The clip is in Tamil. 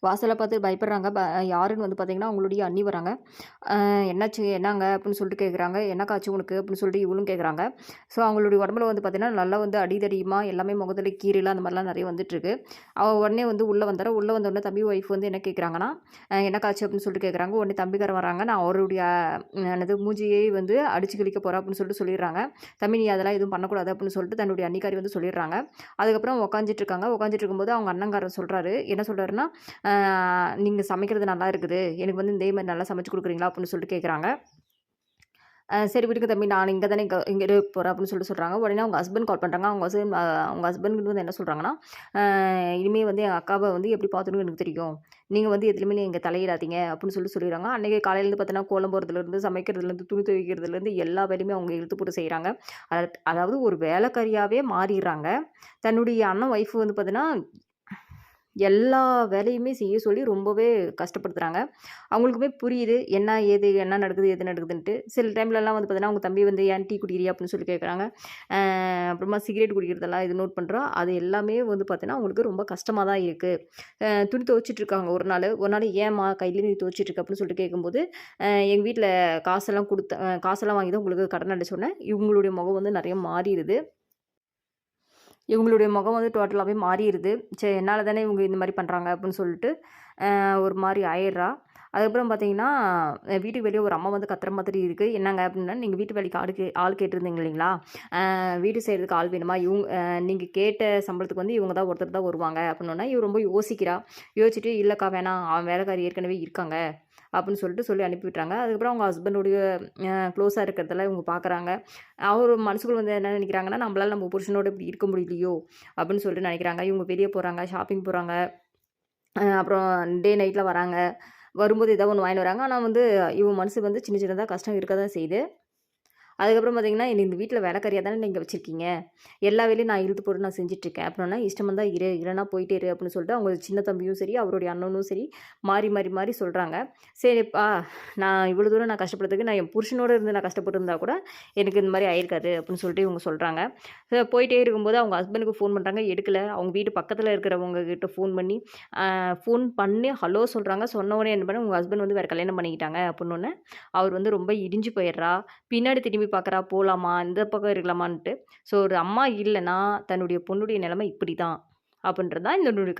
வாசல பார்த்து பயப்படுறாங்க. யாருன்னு வந்து பார்த்தீங்கன்னா, அவங்களுடைய அண்ணி வராங்க. "என்னாச்சு? என்னாங்க?" அப்படின்னு சொல்லிட்டு கேட்குறாங்க. "என்னக்கா ஆச்சு உனக்கு?" அப்படின்னு சொல்லிட்டு இவளும் கேட்குறாங்க. ஸோ அவங்களுடைய உடம்புல வந்து பார்த்தீங்கன்னா, நல்லா வந்து அடிதடியுமா எல்லாமே முகத்துல கீறலாம் அந்த மாரிலாம் நெறைய வந்துட்டுருக்கு. அவ உடனே வந்து உள்ள வந்துர்றா. உள்ள வந்தோனே தம்பி ஒய்ஃப் வந்து என்ன கேட்குறாங்கன்னா, "என்னக்கா ஆச்சு?" அப்படின்னு சொல்லிட்டு கேட்குறாங்க. உடனே தம்பிக்காரன் வராங்க. நான் அவருடைய என்னது மூஞ்சியே வந்து அடிச்சு கிழிக்க போறேன் அப்படின்னு சொல்லிட்டு சொல்லிடுறாங்க. "தம்பி நீ அதெல்லாம் எதுவும் பண்ணக்கூடாது" அப்படின்னு சொல்லிட்டு தன்னுடைய அண்ணிக்காரி வந்து சொல்லிடுறாங்க. அதுக்கப்புறம் உட்காந்துட்டு இருக்காங்க. உட்காந்துட்டு இருக்கும்போது அவங்க அண்ணங்காரர் சொல்றாரு. என்ன சொல்றாருன்னா, "நீங்க சமைக்கிறது நல்லா இருக்குது. எனக்கு வந்து இதே மாரி நல்லா சமைச்சு குடுக்குறீங்களா?" அப்படின்னு சொல்லிட்டு கேட்குறாங்க. சரி விடுங்க தம்பி நான் இங்க தானே இங்க இருக்க போறேன் அப்படின்னு சொல்லிட்டு சொல்றாங்க. உடனே அவங்க ஹஸ்பண்ட் கால் பண்றாங்க. அவங்க ஹஸ்பண்ட் வந்து என்ன சொல்றாங்கன்னா, இனிமே வந்து என் அக்காவ வந்து எப்படி பார்த்துக்கணும்னு எனக்கு தெரியும். நீங்க வந்து எதுலயுமே நீங்க தலையிடாதீங்க அப்படின்னு சொல்லிடுறாங்க. அன்னைக்கு காலையிலேருந்து பார்த்தீங்கன்னா, கோலம் போடுறதுலேருந்து, சமைக்கிறதுலேருந்து, துணி துவைக்கிறதுலேருந்து எல்லா வேலையுமே அவங்க இழுத்து போட்டு செய்றாங்க. அதாவது ஒரு வேலைக்காரியாவே மாறிர்றாங்க. தன்னுடைய அண்ணன் ஒய்ஃப் வந்து பார்த்தீங்கன்னா எல்லா வேலையுமே செய்ய சொல்லி ரொம்பவே கஷ்டப்படுத்துறாங்க. அவங்களுக்குமே புரியுது. என்ன ஏது என்ன நடக்குது, எது நடக்குதுன்ட்டு. சில டைம்லலாம் வந்து பார்த்தீங்கன்னா, அவங்க தம்பி வந்து "ஏன் டீ குடிக்கிறியா?" அப்படின்னு சொல்லி கேட்குறாங்க. அப்புறமா சிகரெட் குடிக்கிறதெல்லாம் இது நோட் பண்றோம். அது எல்லாமே வந்து பார்த்தீங்கன்னா, அவங்களுக்கு ரொம்ப கஷ்டமா தான் இருக்கு. துணி துவைச்சுட்டு இருக்காங்க ஒரு நாள் "ஏம்மா கையில நீ துவைச்சுட்டு இருக்க?" அப்படின்னு சொல்லிட்டு கேட்கும்போது, எங்க வீட்ல காசெல்லாம் குடுத்து காசெல்லாம் வாங்கி தான் உங்களுக்கு கடன் அடைச்சோன்னே, இவங்களுடைய முகம் வந்து நெறைய மாறிருது. இவங்களுடைய முகம் வந்து டோட்டலாவே மாறிருது. சரி என்னால தானே இவங்க இந்த மாரி பண்றாங்க அப்படின்னு சொல்லிட்டு, ஒரு மாரி ஆயிர்றா. அதுக்கப்புறம் பார்த்தீங்கன்னா, வீட்டுக்கு வெளிய ஒரு அம்மா வந்து கத்துற மாதிரி இருக்கு. "என்னங்க?" அப்படின்னா, "நீங்க வீட்டு வேலைக்கு ஆள் கேட்டிருந்தீங்க இல்லைங்களா? வீடு செய்றதுக்கு ஆள் வேணுமா? நீங்க கேட்ட சம்பளத்துக்கு வந்து இவங்க தான் ஒருத்தர் தான் வருவாங்க." அப்படின்னோனே, இவ ரொம்ப யோசிக்கிறா. யோசிச்சுட்டு, "இல்லக்கா வேணாம். அவன் வேலைக்காரி ஏற்கனவே இருக்காங்க." அப்படின்னு சொல்லிட்டு சொல்லி அனுப்பி விட்டுறாங்க. அதுக்கப்புறம் அவங்க ஹஸ்பண்டுடைய க்ளோஸா இருக்கிறதெல்லாம் இவங்க பார்க்குறாங்க. அவரு மனசுக்குள்ள வந்து என்ன நெனைக்கிறாங்கன்னா, "நம்மளால நம்ம புருஷனோட இப்படி இருக்க முடியலையோ!" அப்படின்னு சொல்லிட்டு நெனைக்கிறாங்க. இவங்க வெளிய போறாங்க, ஷாப்பிங் போறாங்க. அப்புறம் டே நைட்ல வராங்க. வரும்போது ஏதோ ஒண்ணு வாங்கிட்டு வராங்க. ஆனா வந்து இவங்க மனசுக்கு வந்து சின்ன சின்னதா கஷ்டம் இருக்க தான் செய்யுது. அதுக்கப்புறம் பார்த்தீங்கன்னா, "என்ன இந்த வீட்ல வேலைக்காரியா தானே நீங்க வச்சிருக்கீங்க. எல்லா வேலையும் நான் இழுத்து போட்டு நான் செஞ்சுட்டுருக்கேன்." அப்படின்னோனே, "இஷ்டம் இருந்தா இரு, இல்லன்னா போயிட்டே இரு." அப்படின்னு சொல்லிட்டு அவங்க சின்ன தம்பியும் சரி, அவருடைய அண்ணனும் சரி, மாறி சொல்றாங்க. "சரிப்பா, நான் இவ்வளோ தூரம் நான் கஷ்டப்படுறதுக்கு நான் என் புருஷனோட இருந்து நான் கஷ்டப்பட்டுருந்தா கூட, எனக்கு இந்த மாரி ஆயிருக்காது." அப்படின்னு சொல்லிட்டு இவங்க சொல்றாங்க. போயிட்டே இருக்கும்போது அவங்க ஹஸ்பண்டுக்கு ஃபோன் பண்றாங்க, எடுக்கல. அவங்க வீட்டு பக்கத்துல இருக்கிறவங்க கிட்ட ஃபோன் பண்ணி, ஃபோன் பண்ணி ஹலோ சொல்றாங்க. சொன்ன உடனே என்ன பண்ண, "உங்க ஹஸ்பண்ட் வந்து வேற கல்யாணம் பண்ணிக்கிட்டாங்க." அப்படின்னோனே, அவர் வந்து ரொம்ப இடிஞ்சு போயிடுறா. பின்னாடி திரும்பி பார்க்குறா, போலாமா? இந்த பக்கம் இருக்கலாமான்ட்டு. ஸோ ஒரு அம்மா இல்லன்னா, தன்னுடைய பொண்ணுடைய நிலைமை இப்படிதான். அப்படின்றது தான் இதனுடைய